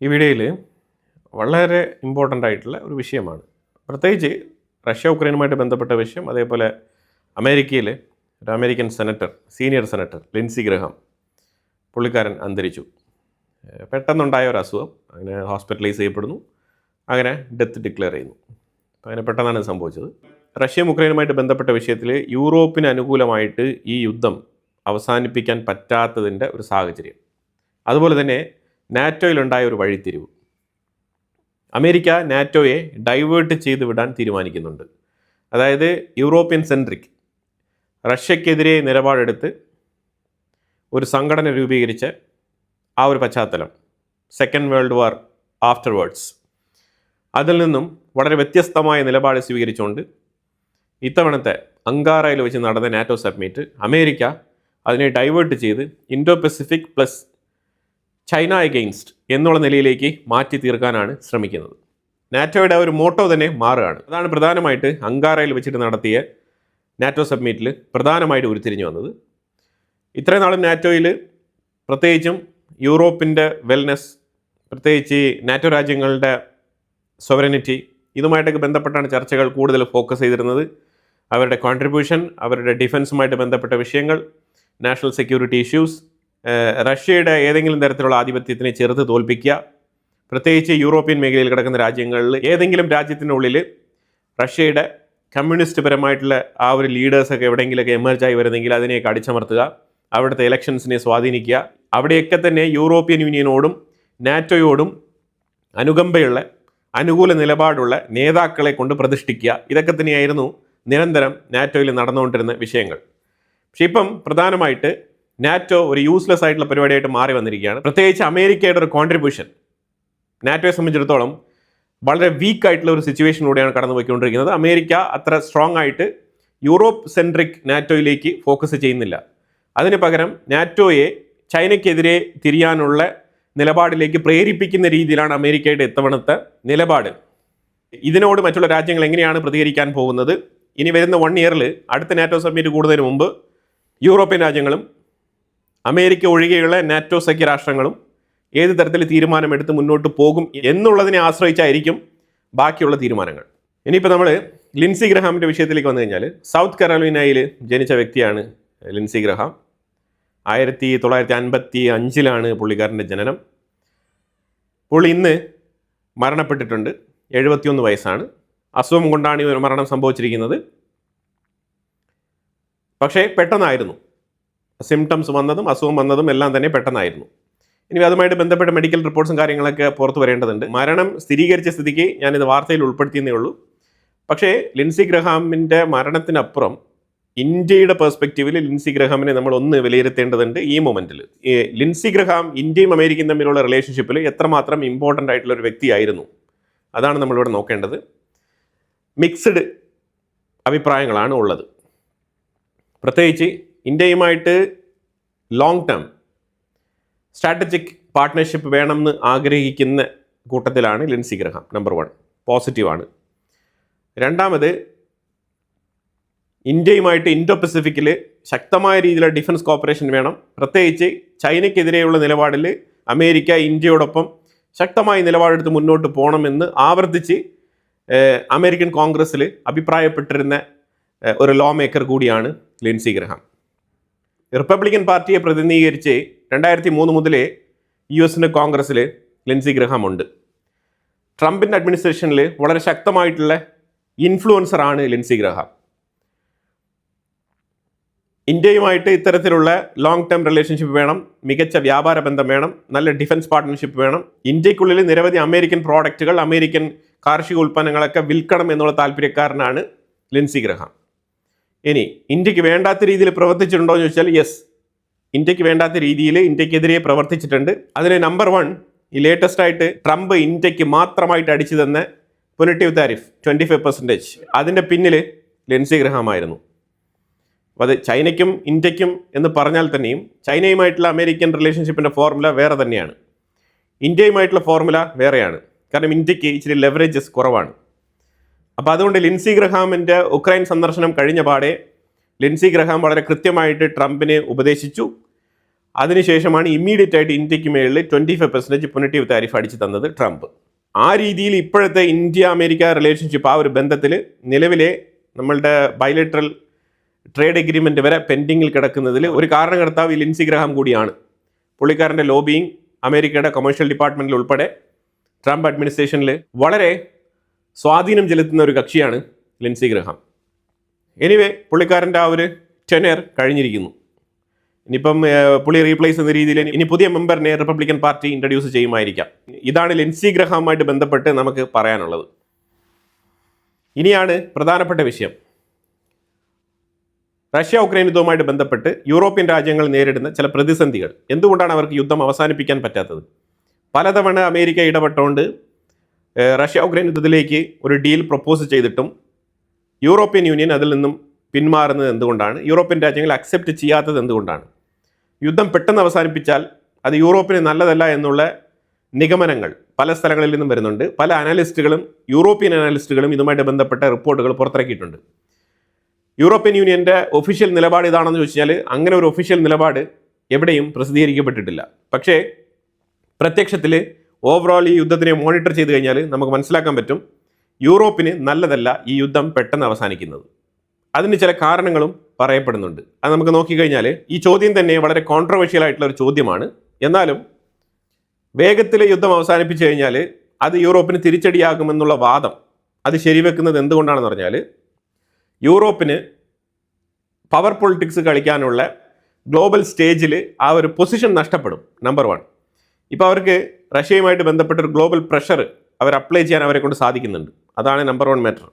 ഈ വീഡിയോയിൽ വളരെ ഇമ്പോർട്ടൻ്റ് ആയിട്ടുള്ള ഒരു വിഷയമാണ്. പ്രത്യേകിച്ച് റഷ്യ ഉക്രൈനുമായിട്ട് ബന്ധപ്പെട്ട വിഷയം. അതേപോലെ അമേരിക്കയിൽ ഒരു American senator, senior senator Lincy Graham, പുള്ളിക്കാരൻ അന്തരിച്ചു. പെട്ടെന്നുണ്ടായ ഒരു അസുഖം, അങ്ങനെ ഹോസ്പിറ്റലൈസ് ചെയ്യപ്പെടുന്നു, അങ്ങനെ ഡെത്ത് ഡിക്ലെയർ ചെയ്യുന്നു. അപ്പോൾ അങ്ങനെ പെട്ടെന്നാണ് ഇത് സംഭവിച്ചത്. റഷ്യയും ഉക്രൈനുമായിട്ട് ബന്ധപ്പെട്ട വിഷയത്തിൽ യൂറോപ്പിന് അനുകൂലമായിട്ട് ഈ യുദ്ധം അവസാനിപ്പിക്കാൻ പറ്റാത്തതിൻ്റെ ഒരു സാഹചര്യം, അതുപോലെ തന്നെ നാറ്റോയിലുണ്ടായ ഒരു വഴിത്തിരിവ്, അമേരിക്ക നാറ്റോയെ ഡൈവേർട്ട് ചെയ്ത് വിടാൻ തീരുമാനിക്കുന്നുണ്ട്. അതായത് യൂറോപ്യൻ സെൻട്രിക്, റഷ്യക്കെതിരെ നിലപാടെടുത്ത് ഒരു സംഘടന രൂപീകരിച്ച ആ ഒരു പശ്ചാത്തലം, സെക്കൻഡ് വേൾഡ് വാർ ആഫ്റ്റർവേർഡ്സ്, അതിൽ നിന്നും വളരെ വ്യത്യസ്തമായ നിലപാട് സ്വീകരിച്ചുകൊണ്ട് ഇത്തവണത്തെ അങ്കാറയിൽ വെച്ച് നടന്ന നാറ്റോ സബ്മിറ്റ് അമേരിക്ക അതിനെ ഡൈവേർട്ട് ചെയ്ത് Indo Pacific plus China against എന്നുള്ള നിലയിലേക്ക് മാറ്റി തീർക്കാനാണ് ശ്രമിക്കുന്നത്. നാറ്റോയുടെ ഒരു മോട്ടോ തന്നെ മാറുകയാണ്. അതാണ് പ്രധാനമായിട്ട് അങ്കാറയിൽ വെച്ചിട്ട് നടത്തിയ നാറ്റോ സബ്മിറ്റിൽ പ്രധാനമായിട്ട് ഉരുത്തിരിഞ്ഞു വന്നത്. ഇത്രയും നാളും നാറ്റോയിൽ പ്രത്യേകിച്ചും യൂറോപ്പിൻ്റെ വെൽനെസ്, പ്രത്യേകിച്ച് നാറ്റോ രാജ്യങ്ങളുടെ സോവറിനിറ്റി, ഇതുമായിട്ടൊക്കെ ബന്ധപ്പെട്ടാണ് ചർച്ചകൾ കൂടുതൽ ഫോക്കസ് ചെയ്തിരുന്നത്. അവരുടെ കോൺട്രിബ്യൂഷൻ, അവരുടെ ഡിഫൻസുമായിട്ട് ബന്ധപ്പെട്ട വിഷയങ്ങൾ, നാഷണൽ സെക്യൂരിറ്റി ഇഷ്യൂസ്, റഷ്യയുടെ ഏതെങ്കിലും തരത്തിലുള്ള ആധിപത്യത്തിനെ ചെറുത്ത് തോൽപ്പിക്കുക, പ്രത്യേകിച്ച് യൂറോപ്യൻ മേഖലയിൽ കിടക്കുന്ന രാജ്യങ്ങളിൽ ഏതെങ്കിലും രാജ്യത്തിനുള്ളിൽ റഷ്യയുടെ കമ്മ്യൂണിസ്റ്റ് പരമായിട്ടുള്ള ആ ഒരു ലീഡേഴ്സൊക്കെ എവിടെയെങ്കിലുമൊക്കെ എമർജായി വരുന്നെങ്കിൽ അതിനെയൊക്കെ അടിച്ചമർത്തുക, അവിടുത്തെ ഇലക്ഷൻസിനെ സ്വാധീനിക്കുക, അവിടെയൊക്കെ തന്നെ യൂറോപ്യൻ യൂണിയനോടും നാറ്റോയോടും അനുകമ്പയുള്ള അനുകൂല നിലപാടുള്ള നേതാക്കളെ കൊണ്ട് പ്രതിഷ്ഠിക്കുക. ഇതൊക്കെ തന്നെയായിരുന്നു നിരന്തരം നാറ്റോയിൽ നടന്നുകൊണ്ടിരുന്ന വിഷയങ്ങൾ. പക്ഷേ ഇപ്പം പ്രധാനമായിട്ട് നാറ്റോ ഒരു യൂസ്ലെസ് ആയിട്ടുള്ള പരിപാടിയായിട്ട് മാറി വന്നിരിക്കുകയാണ്. പ്രത്യേകിച്ച് അമേരിക്കയുടെ ഒരു കോൺട്രിബ്യൂഷൻ നാറ്റോയെ സംബന്ധിച്ചിടത്തോളം വളരെ വീക്കായിട്ടുള്ള ഒരു സിറ്റുവേഷനിലൂടെയാണ് കടന്നു പോയിക്കൊണ്ടിരിക്കുന്നത്. അമേരിക്ക അത്ര സ്ട്രോങ് ആയിട്ട് യൂറോപ്പ് സെൻട്രിക് നാറ്റോയിലേക്ക് ഫോക്കസ് ചെയ്യുന്നില്ല. അതിന് പകരം നാറ്റോയെ ചൈനയ്ക്കെതിരെ തിരിയാനുള്ള നിലപാടിലേക്ക് പ്രേരിപ്പിക്കുന്ന രീതിയിലാണ് അമേരിക്കയുടെ ഇത്തവണത്തെ നിലപാട്. ഇതിനോട് മറ്റുള്ള രാജ്യങ്ങൾ എങ്ങനെയാണ് പ്രതികരിക്കാൻ പോകുന്നത്? ഇനി വരുന്ന 1 ഇയറിൽ അടുത്ത നാറ്റോ സബ്മിറ്റ് കൂടുന്നതിന് മുമ്പ് യൂറോപ്യൻ രാജ്യങ്ങളും അമേരിക്ക ഒഴികെയുള്ള നാറ്റോ സഖ്യരാഷ്ട്രങ്ങളും ഏത് തരത്തിൽ തീരുമാനമെടുത്ത് മുന്നോട്ട് പോകും എന്നുള്ളതിനെ ആശ്രയിച്ചായിരിക്കും ബാക്കിയുള്ള തീരുമാനങ്ങൾ. ഇനിയിപ്പോൾ നമ്മൾ ലിൻസി ഗ്രഹാമിൻ്റെ വിഷയത്തിലേക്ക് വന്നു കഴിഞ്ഞാൽ, സൗത്ത് കരോലിനയിൽ ജനിച്ച വ്യക്തിയാണ് ലിൻസി ഗ്രഹാം. 1955 പുള്ളിക്കാരൻ്റെ ജനനം. പുള്ളി ഇന്ന് മരണപ്പെട്ടിട്ടുണ്ട്. 71 വയസ്സാണ്. അസുഖം കൊണ്ടാണ് ഈ മരണം സംഭവിച്ചിരിക്കുന്നത്. പക്ഷേ പെട്ടെന്നായിരുന്നു സിംറ്റംസ് വന്നതും അസുഖം വന്നതും എല്ലാം തന്നെ പെട്ടെന്നായിരുന്നു. ഇനി അതുമായിട്ട് ബന്ധപ്പെട്ട മെഡിക്കൽ റിപ്പോർട്ട്സും കാര്യങ്ങളൊക്കെ പുറത്തു വരേണ്ടതുണ്ട്. മരണം സ്ഥിരീകരിച്ച സ്ഥിതിക്ക് ഞാനിത് വാർത്തയിൽ ഉൾപ്പെടുത്തിയെന്നേ ഉള്ളൂ. പക്ഷേ ലിൻസി ഗ്രഹാമിൻ്റെ മരണത്തിനപ്പുറം ഇന്ത്യയുടെ പെർസ്പെക്റ്റീവിൽ ലിൻസി ഗ്രഹാമിനെ നമ്മൾ ഒന്ന് വിലയിരുത്തേണ്ടതുണ്ട്. ഈ മൊമെൻറ്റിൽ ലിൻസി ഗ്രഹാം ഇന്ത്യയും അമേരിക്കയും തമ്മിലുള്ള റിലേഷൻഷിപ്പിൽ എത്രമാത്രം ഇമ്പോർട്ടൻ്റ് ആയിട്ടുള്ള ഒരു വ്യക്തിയായിരുന്നു, അതാണ് നമ്മളിവിടെ നോക്കേണ്ടത്. മിക്സ്ഡ് അഭിപ്രായങ്ങളാണ് ഉള്ളത്. പ്രത്യേകിച്ച് ഇന്ത്യയുമായിട്ട് ലോങ് ടേം സ്ട്രാറ്റജിക് പാർട്ട്ണർഷിപ്പ് വേണമെന്ന് ആഗ്രഹിക്കുന്ന കൂട്ടത്തിലാണ് ലിൻസി ഗ്രഹാം. നമ്പർ 1 പോസിറ്റീവാണ്. രണ്ടാമത്, ഇന്ത്യയുമായിട്ട് ഇൻഡോ പസഫിക്കിൽ ശക്തമായ രീതിയിലുള്ള ഡിഫൻസ് കോപ്പറേഷൻ വേണം. പ്രത്യേകിച്ച് ചൈനയ്ക്കെതിരെയുള്ള നിലപാടിൽ അമേരിക്ക ഇന്ത്യയോടൊപ്പം ശക്തമായ നിലപാടെടുത്ത് മുന്നോട്ട് പോകണമെന്ന് ആവർത്തിച്ച് അമേരിക്കൻ കോൺഗ്രസ്സിൽ അഭിപ്രായപ്പെട്ടിരുന്ന ഒരു ലോ മേക്കർ കൂടിയാണ് ലിൻസി ഗ്രഹാം. റിപ്പബ്ലിക്കൻ പാർട്ടിയെ പ്രതിനിധീകരിച്ച് 2003 മുതലേ US കോൺഗ്രസ്സിൽ ലിൻസി ഗ്രഹാം ഉണ്ട്. ട്രംപിൻ്റെ അഡ്മിനിസ്ട്രേഷനിൽ വളരെ ശക്തമായിട്ടുള്ള ഇൻഫ്ലുവൻസറാണ് ലിൻസി ഗ്രഹാം. ഇന്ത്യയുമായിട്ട് ഇത്തരത്തിലുള്ള ലോങ് ടേം റിലേഷൻഷിപ്പ് വേണം, മികച്ച വ്യാപാര ബന്ധം വേണം, നല്ല ഡിഫൻസ് പാർട്ട്ണർഷിപ്പ് വേണം. ഇന്ത്യക്കുള്ളിൽ നിരവധി അമേരിക്കൻ പ്രോഡക്റ്റുകൾ, അമേരിക്കൻ കാർഷിക ഉൽപ്പന്നങ്ങളൊക്കെ വിൽക്കണം എന്നുള്ള താല്പര്യക്കാരനാണ് ലിൻസി ഗ്രഹാം. ഇനി ഇന്ത്യക്ക് വേണ്ടാത്ത രീതിയിൽ പ്രവർത്തിച്ചിട്ടുണ്ടോ എന്ന് ചോദിച്ചാൽ യെസ്, ഇന്ത്യക്ക് വേണ്ടാത്ത രീതിയിൽ ഇന്ത്യക്കെതിരെ പ്രവർത്തിച്ചിട്ടുണ്ട്. അതിന് നമ്പർ 1, ഈ ലേറ്റസ്റ്റ് ആയിട്ട് ട്രംപ് ഇന്ത്യക്ക് മാത്രമായിട്ട് അടിച്ചു തന്ന പൊളിറ്റീവ് താരിഫ് 25%, അതിൻ്റെ പിന്നിൽ ലിൻസി ഗ്രഹാം ആയിരുന്നു. അപ്പോൾ അത് ചൈനയ്ക്കും ഇന്ത്യക്കും എന്ന് പറഞ്ഞാൽ തന്നെയും ചൈനയുമായിട്ടുള്ള അമേരിക്കൻ റിലേഷൻഷിപ്പിൻ്റെ ഫോർമുല വേറെ തന്നെയാണ്, ഇന്ത്യയുമായിട്ടുള്ള ഫോർമുല വേറെയാണ്. കാരണം ഇന്ത്യക്ക് ഇച്ചിരി ലെവറേജസ് കുറവാണ്. അപ്പോൾ അതുകൊണ്ട് ലിൻസി ഗ്രഹാമിൻ്റെ ഉക്രൈൻ സന്ദർശനം കഴിഞ്ഞ പാടെ ലിൻസി ഗ്രഹാം വളരെ കൃത്യമായിട്ട് ട്രംപിനെ ഉപദേശിച്ചു. അതിനുശേഷമാണ് ഇമ്മീഡിയറ്റ് ആയിട്ട് ഇന്ത്യക്ക് മേളിൽ 25% പുനറ്റീവ് താരിഫ് അടിച്ചു തന്നത് ട്രംപ്. ആ രീതിയിൽ ഇപ്പോഴത്തെ ഇന്ത്യ അമേരിക്ക റിലേഷൻഷിപ്പ്, ആ ഒരു ബന്ധത്തിൽ നിലവിലെ നമ്മളുടെ ബൈലേറ്ററൽ ട്രേഡ് എഗ്രിമെൻ്റ് വരെ പെൻഡിങ്ങിൽ കിടക്കുന്നതിൽ ഒരു കാരണകർത്താവ് ലിൻസി ഗ്രഹാം കൂടിയാണ്. പുള്ളിക്കാരൻ്റെ ലോബിയിങ് അമേരിക്കയുടെ കൊമേഴ്ഷ്യൽ ഡിപ്പാർട്ട്മെൻറ്റിൽ ഉൾപ്പെടെ ട്രംപ് അഡ്മിനിസ്ട്രേഷനിൽ വളരെ സ്വാധീനം ചെലുത്തുന്ന ഒരു കക്ഷിയാണ് ലിൻസി ഗ്രഹാം. എനിവേ, പുള്ളിക്കാരൻ്റെ ആ ഒരു ടെനർ കഴിഞ്ഞിരിക്കുന്നു. ഇനിയിപ്പം പുള്ളി റീപ്ലേസ് എന്ന രീതിയിൽ ഇനി പുതിയ മെമ്പറിനെ റിപ്പബ്ലിക്കൻ പാർട്ടി ഇൻട്രൊഡ്യൂസ് ചെയ്യുമായിരിക്കാം. ഇതാണ് ലിൻസി ഗ്രഹാമുമായിട്ട് ബന്ധപ്പെട്ട് നമുക്ക് പറയാനുള്ളത്. ഇനിയാണ് പ്രധാനപ്പെട്ട വിഷയം. റഷ്യ ഉക്രൈൻ യുദ്ധവുമായിട്ട് ബന്ധപ്പെട്ട് യൂറോപ്യൻ രാജ്യങ്ങൾ നേരിടുന്ന ചില പ്രതിസന്ധികൾ. എന്തുകൊണ്ടാണ് അവർക്ക് യുദ്ധം അവസാനിപ്പിക്കാൻ പറ്റാത്തത്? പലതവണ അമേരിക്ക ഇടപെട്ടുകൊണ്ട് റഷ്യ ഉക്രൈൻ യുദ്ധത്തിലേക്ക് ഒരു ഡീൽ പ്രപ്പോസ് ചെയ്തിട്ടും യൂറോപ്യൻ യൂണിയൻ അതിൽ നിന്നും പിന്മാറുന്നത് എന്തുകൊണ്ടാണ്? യൂറോപ്യൻ രാജ്യങ്ങൾ അക്സെപ്റ്റ് ചെയ്യാത്തത് എന്തുകൊണ്ടാണ്? യുദ്ധം പെട്ടെന്ന് അവസാനിപ്പിച്ചാൽ അത് യൂറോപ്പിന് നല്ലതല്ല എന്നുള്ള നിഗമനങ്ങൾ പല സ്ഥലങ്ങളിൽ നിന്നും വരുന്നുണ്ട്. പല അനലിസ്റ്റുകളും യൂറോപ്യൻ അനലിസ്റ്റുകളും ഇതുമായിട്ട് ബന്ധപ്പെട്ട റിപ്പോർട്ടുകൾ പുറത്തിറക്കിയിട്ടുണ്ട്. യൂറോപ്യൻ യൂണിയൻ്റെ ഒഫീഷ്യൽ നിലപാട് ഇതാണെന്ന് ചോദിച്ചാൽ അങ്ങനെ ഒരു ഒഫീഷ്യൽ നിലപാട് എവിടെയും പ്രസിദ്ധീകരിക്കപ്പെട്ടിട്ടില്ല. പക്ഷേ പ്രത്യക്ഷത്തിൽ ഓവറോൾ ഈ യുദ്ധത്തിനെ മോണിറ്റർ ചെയ്ത് കഴിഞ്ഞാൽ നമുക്ക് മനസ്സിലാക്കാൻ പറ്റും യൂറോപ്പിന് നല്ലതല്ല ഈ യുദ്ധം പെട്ടെന്ന് അവസാനിക്കുന്നത്. അതിന് ചില കാരണങ്ങളും പറയപ്പെടുന്നുണ്ട്. അത് നമുക്ക് നോക്കിക്കഴിഞ്ഞാൽ ഈ ചോദ്യം തന്നെ വളരെ കോൺട്രവേഴ്ഷ്യൽ ആയിട്ടുള്ള ഒരു ചോദ്യമാണ്. എന്നാലും വേഗത്തിൽ യുദ്ധം അവസാനിപ്പിച്ചു കഴിഞ്ഞാൽ അത് യൂറോപ്പിന് തിരിച്ചടിയാകുമെന്നുള്ള വാദം അത് ശരിവെക്കുന്നത് എന്തുകൊണ്ടാണെന്ന് പറഞ്ഞാൽ യൂറോപ്പിന് പവർ പൊളിറ്റിക്സ് കളിക്കാനുള്ള ഗ്ലോബൽ സ്റ്റേജിൽ ആ ഒരു പൊസിഷൻ നഷ്ടപ്പെടും. നമ്പർ 1. ഇപ്പോൾ അവർക്ക് റഷ്യയുമായിട്ട് ബന്ധപ്പെട്ടൊരു ഗ്ലോബൽ പ്രഷർ അവർ അപ്ലൈ ചെയ്യാൻ അവരെ കൊണ്ട് സാധിക്കുന്നുണ്ട്. അതാണ് നമ്പർ 1 മാറ്റർ.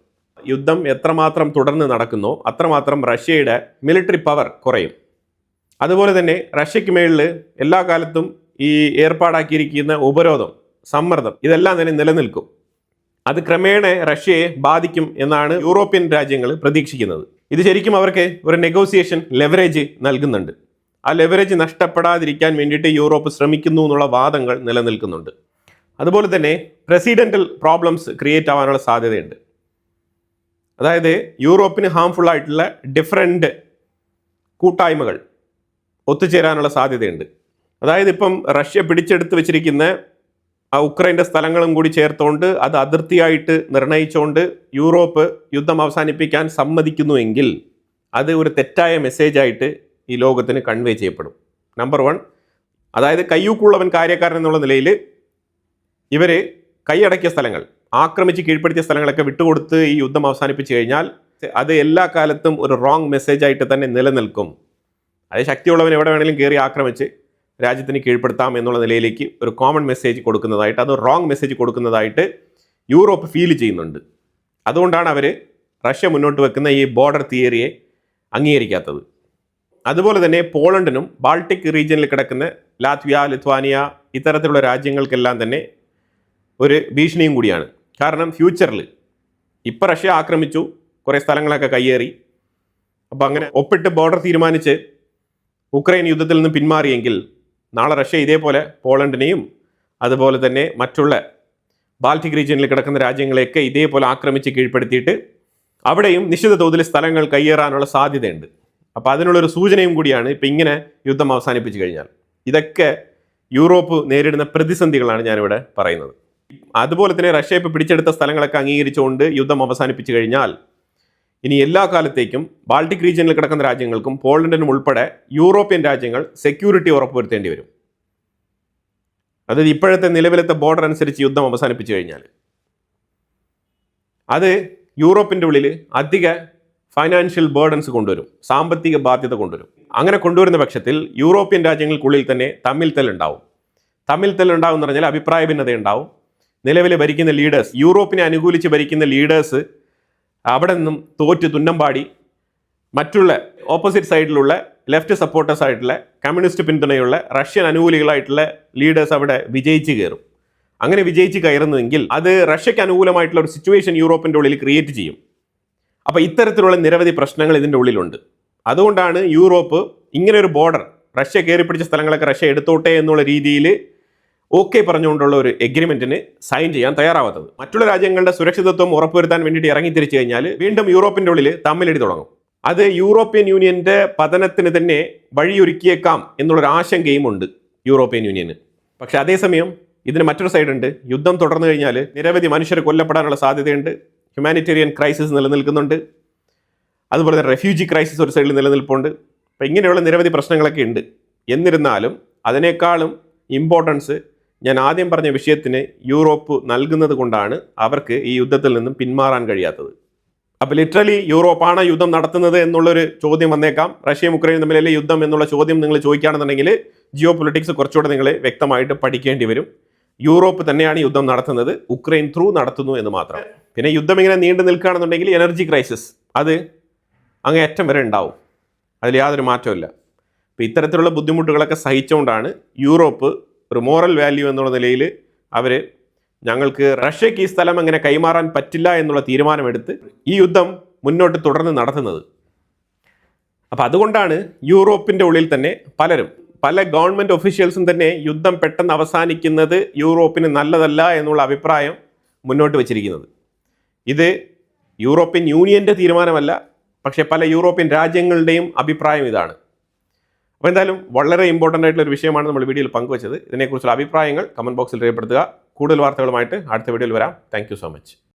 യുദ്ധം എത്രമാത്രം തുടർന്ന് നടക്കുന്നോ അത്രമാത്രം റഷ്യയുടെ മിലിറ്ററി പവർ കുറയും. അതുപോലെ തന്നെ റഷ്യയ്ക്ക് മേളിൽ എല്ലാ കാലത്തും ഈ ഏർപ്പാടാക്കിയിരിക്കുന്ന ഉപരോധം, സമ്മർദ്ദം ഇതെല്ലാം തന്നെ നിലനിൽക്കും. അത് ക്രമേണ റഷ്യയെ ബാധിക്കും എന്നാണ് യൂറോപ്യൻ രാജ്യങ്ങൾ പ്രതീക്ഷിക്കുന്നത്. ഇത് ശരിക്കും അവർക്ക് ഒരു നെഗോസിയേഷൻ ലെവറേജ് നൽകുന്നുണ്ട്. ആ ലെവറേജ് നഷ്ടപ്പെടാതിരിക്കാൻ വേണ്ടിയിട്ട് യൂറോപ്പ് ശ്രമിക്കുന്നു എന്നുള്ള വാദങ്ങൾ നിലനിൽക്കുന്നുണ്ട്. അതുപോലെ തന്നെ പ്രസിഡൻ്റൽ പ്രോബ്ലംസ് ക്രിയേറ്റ് ആവാനുള്ള സാധ്യതയുണ്ട്. അതായത് യൂറോപ്പിന് ഹാംഫുൾ ആയിട്ടുള്ള ഡിഫറെൻ്റ് കൂട്ടായ്മകൾ ഒത്തുചേരാനുള്ള സാധ്യതയുണ്ട്. അതായത് ഇപ്പം റഷ്യ പിടിച്ചെടുത്ത് വെച്ചിരിക്കുന്ന ആ ഉക്രൈൻ്റെ സ്ഥലങ്ങളും കൂടി ചേർത്തുകൊണ്ട് അത് അതിർത്തിയായിട്ട് നിർണയിച്ചുകൊണ്ട് യൂറോപ്പ് യുദ്ധം അവസാനിപ്പിക്കാൻ സമ്മതിക്കുന്നുവെങ്കിൽ അത് ഒരു തെറ്റായ മെസ്സേജായിട്ട് ഈ ലോകത്തിന് കൺവേ ചെയ്യപ്പെടും. നമ്പർ 1, അതായത് കയ്യൂക്കുള്ളവൻ കാര്യക്കാരൻ എന്നുള്ള നിലയിൽ ഇവർ കൈയടക്കിയ സ്ഥലങ്ങൾ, ആക്രമിച്ച് കീഴ്പ്പെടുത്തിയ സ്ഥലങ്ങളൊക്കെ വിട്ടുകൊടുത്ത് ഈ യുദ്ധം അവസാനിപ്പിച്ചു കഴിഞ്ഞാൽ അത് എല്ലാ കാലത്തും ഒരു റോങ് മെസ്സേജായിട്ട് തന്നെ നിലനിൽക്കും. അത് ശക്തിയുള്ളവൻ എവിടെ വേണമെങ്കിലും കയറി ആക്രമിച്ച് രാജ്യത്തിന് കീഴ്പ്പെടുത്താം എന്നുള്ള നിലയിലേക്ക് ഒരു കോമൺ മെസ്സേജ് കൊടുക്കുന്നതായിട്ട്, അത് റോങ് മെസ്സേജ് കൊടുക്കുന്നതായിട്ട് യൂറോപ്പ് ഫീൽ ചെയ്യുന്നുണ്ട്. അതുകൊണ്ടാണ് അവർ റഷ്യ മുന്നോട്ട് വെക്കുന്ന ഈ ബോർഡർ തിയറിയെ അംഗീകരിക്കാത്തത്. അതുപോലെ തന്നെ പോളണ്ടിനും ബാൾട്ടിക് റീജിയനിൽ കിടക്കുന്ന ലാത്വിയ, ലിത്വാനിയ ഇത്തരത്തിലുള്ള രാജ്യങ്ങൾക്കെല്ലാം തന്നെ ഒരു ഭീഷണിയും കൂടിയാണ്. കാരണം ഫ്യൂച്ചറിൽ ഇപ്പോൾ റഷ്യ ആക്രമിച്ചു, കുറേ സ്ഥലങ്ങളൊക്കെ കയ്യേറി, അപ്പോൾ അങ്ങനെ ഒപ്പിട്ട് ബോർഡർ തീരുമാനിച്ച് ഉക്രൈൻ യുദ്ധത്തിൽ നിന്ന് പിന്മാറിയെങ്കിൽ നാളെ റഷ്യ ഇതേപോലെ പോളണ്ടിനെയും അതുപോലെ തന്നെ മറ്റുള്ള ബാൾട്ടിക് റീജിയനിൽ കിടക്കുന്ന രാജ്യങ്ങളെയൊക്കെ ഇതേപോലെ ആക്രമിച്ച് കീഴ്പ്പെടുത്തിയിട്ട് അവിടെയും നിശ്ചിത തോതിൽ സ്ഥലങ്ങൾ കയ്യേറാനുള്ള സാധ്യതയുണ്ട്. അപ്പോൾ അതിനുള്ളൊരു സൂചനയും കൂടിയാണ് ഇപ്പം ഇങ്ങനെ യുദ്ധം അവസാനിപ്പിച്ചു കഴിഞ്ഞാൽ. ഇതൊക്കെ യൂറോപ്പ് നേരിടുന്ന പ്രതിസന്ധികളാണ് ഞാനിവിടെ പറയുന്നത്. അതുപോലെ തന്നെ റഷ്യ ഇപ്പോൾ പിടിച്ചെടുത്ത സ്ഥലങ്ങളൊക്കെ അംഗീകരിച്ചുകൊണ്ട് യുദ്ധം അവസാനിപ്പിച്ചു കഴിഞ്ഞാൽ ഇനി എല്ലാ കാലത്തേക്കും ബാൾട്ടിക് റീജിയനിൽ കിടക്കുന്ന രാജ്യങ്ങൾക്കും പോളണ്ടിനും ഉൾപ്പെടെ യൂറോപ്യൻ രാജ്യങ്ങൾ സെക്യൂരിറ്റി ഉറപ്പുവരുത്തേണ്ടി വരും. അതായത് ഇപ്പോഴത്തെ നിലവിലത്തെ ബോർഡർ അനുസരിച്ച് യുദ്ധം അവസാനിപ്പിച്ചു കഴിഞ്ഞാൽ അത് യൂറോപ്പിൻ്റെ ഉള്ളിൽ അധിക ഫൈനാൻഷ്യൽ ബേർഡൻസ് കൊണ്ടുവരും, സാമ്പത്തിക ബാധ്യത കൊണ്ടുവരും. അങ്ങനെ കൊണ്ടുവരുന്ന പക്ഷത്തിൽ യൂറോപ്യൻ രാജ്യങ്ങൾക്കുള്ളിൽ തന്നെ തമ്മിൽ തല്ലുണ്ടാവും എന്ന് പറഞ്ഞാൽ അഭിപ്രായ ഭിന്നത ഉണ്ടാവും. നിലവിൽ ഭരിക്കുന്ന ലീഡേഴ്സ്, യൂറോപ്പിനെ അനുകൂലിച്ച് ഭരിക്കുന്ന ലീഡേഴ്സ് അവിടെ നിന്നും തോറ്റ് തുന്നമ്പാടി മറ്റുള്ള ഓപ്പോസിറ്റ് സൈഡിലുള്ള ലെഫ്റ്റ് സപ്പോർട്ടേഴ്സ് ആയിട്ടുള്ള കമ്മ്യൂണിസ്റ്റ് പിന്തുണയുള്ള റഷ്യൻ അനുകൂലികളായിട്ടുള്ള ലീഡേഴ്സ് അവിടെ വിജയിച്ച് കയറും. അങ്ങനെ വിജയിച്ച് കയറുന്നുവെങ്കിൽ അത് റഷ്യയ്ക്ക് അനുകൂലമായിട്ടുള്ള ഒരു സിറ്റുവേഷൻ യൂറോപ്പിൻ്റെ ഉള്ളിൽ ക്രിയേറ്റ് ചെയ്യും. അപ്പോൾ ഇത്തരത്തിലുള്ള നിരവധി പ്രശ്നങ്ങൾ ഇതിൻ്റെ ഉള്ളിലുണ്ട്. അതുകൊണ്ടാണ് യൂറോപ്പ് ഇങ്ങനെ ഒരു ബോർഡർ, റഷ്യ കയറിപ്പിടിച്ച സ്ഥലങ്ങളൊക്കെ റഷ്യ എടുത്തോട്ടെ എന്നുള്ള രീതിയിൽ ഓക്കെ പറഞ്ഞുകൊണ്ടുള്ള ഒരു എഗ്രിമെൻറ്റിന് സൈൻ ചെയ്യാൻ തയ്യാറാവാത്തത്. മറ്റുള്ള രാജ്യങ്ങളുടെ സുരക്ഷിതത്വം ഉറപ്പുവരുത്താൻ വേണ്ടിയിട്ട് ഇറങ്ങിത്തിരിച്ചു കഴിഞ്ഞാൽ വീണ്ടും യൂറോപ്പിൻ്റെ ഉള്ളിൽ തമ്മിലടി തുടങ്ങും. അത് യൂറോപ്യൻ യൂണിയൻ്റെ പതനത്തിന് തന്നെ വഴിയൊരുക്കിയേക്കാം എന്നുള്ളൊരു ആശങ്കയും ഉണ്ട് യൂറോപ്യൻ യൂണിയന്. പക്ഷെ അതേസമയം ഇതിന് മറ്റൊരു സൈഡുണ്ട്. യുദ്ധം തുടർന്നു കഴിഞ്ഞാൽ നിരവധി മനുഷ്യർ കൊല്ലപ്പെടാനുള്ള സാധ്യതയുണ്ട്. ഹ്യൂമാനിറ്റേറിയൻ ക്രൈസിസ് നിലനിൽക്കുന്നുണ്ട്. അതുപോലെ തന്നെ റെഫ്യൂജി ക്രൈസിസ് ഒരു സൈഡിൽ നിലനിൽപ്പുണ്ട്. അപ്പം ഇങ്ങനെയുള്ള നിരവധി പ്രശ്നങ്ങളൊക്കെ ഉണ്ട്. എന്നിരുന്നാലും അതിനേക്കാളും ഇമ്പോർട്ടൻസ് ഞാൻ ആദ്യം പറഞ്ഞ വിഷയത്തിന് യൂറോപ്പ് നൽകുന്നത് കൊണ്ടാണ് അവർക്ക് ഈ യുദ്ധത്തിൽ നിന്നും പിന്മാറാൻ കഴിയാത്തത്. അപ്പോൾ ലിറ്ററലി യൂറോപ്പാണ് യുദ്ധം നടത്തുന്നത് എന്നുള്ളൊരു ചോദ്യം വന്നേക്കാം. റഷ്യയും ഉക്രൈനും തമ്മിലല്ലേ യുദ്ധം എന്നുള്ള ചോദ്യം നിങ്ങൾ ചോദിക്കുകയാണെന്നുണ്ടെങ്കിൽ ജിയോ പൊളിറ്റിക്സ് കുറച്ചുകൂടെ നിങ്ങൾ വ്യക്തമായിട്ട് പഠിക്കേണ്ടി വരും. യൂറോപ്പ് തന്നെയാണ് യുദ്ധം നടത്തുന്നത്, ഉക്രൈൻ ത്രൂ നടത്തുന്നു എന്ന് മാത്രം. പിന്നെ യുദ്ധം ഇങ്ങനെ നീണ്ടു നിൽക്കുകയാണെന്നുണ്ടെങ്കിൽ എനർജി ക്രൈസിസ് അത് അങ്ങേയറ്റം വരെ ഉണ്ടാവും, അതിൽ യാതൊരു മാറ്റമില്ല. അപ്പോൾ ഇത്തരത്തിലുള്ള ബുദ്ധിമുട്ടുകളൊക്കെ സഹിച്ചുകൊണ്ടാണ് യൂറോപ്പ് ഒരു മോറൽ വാല്യൂ എന്നുള്ള നിലയിൽ അവർ ഞങ്ങൾക്ക് റഷ്യക്ക് ഈ സ്ഥലം അങ്ങനെ കൈമാറാൻ പറ്റില്ല എന്നുള്ള തീരുമാനമെടുത്ത് ഈ യുദ്ധം മുന്നോട്ട് തുടർന്ന് നടത്തുന്നത്. അപ്പോൾ അതുകൊണ്ടാണ് യൂറോപ്പിൻ്റെ ഉള്ളിൽ തന്നെ പല ഗവൺമെൻറ് ഒഫീഷ്യൽസും തന്നെ യുദ്ധം പെട്ടെന്ന് അവസാനിക്കുന്നത് യൂറോപ്പിന് നല്ലതല്ല എന്നുള്ള അഭിപ്രായം മുന്നോട്ട് വച്ചിരിക്കുന്നത്. ഇത് യൂറോപ്യൻ യൂണിയൻ്റെ തീരുമാനമല്ല, പക്ഷേ പല യൂറോപ്യൻ രാജ്യങ്ങളുടെയും അഭിപ്രായം ഇതാണ്. അപ്പോൾ എന്തായാലും വളരെ ഇമ്പോർട്ടൻ്റ് ആയിട്ടുള്ള ഒരു വിഷയമാണ് നമ്മൾ വീഡിയോയിൽ പങ്കുവച്ചത്. ഇതിനെക്കുറിച്ചുള്ള അഭിപ്രായങ്ങൾ കമൻറ്റ് ബോക്സിൽ രേഖപ്പെടുത്തുക. കൂടുതൽ വാർത്തകളുമായിട്ട് അടുത്ത വീഡിയോയിൽ വരാം. Thank you so much.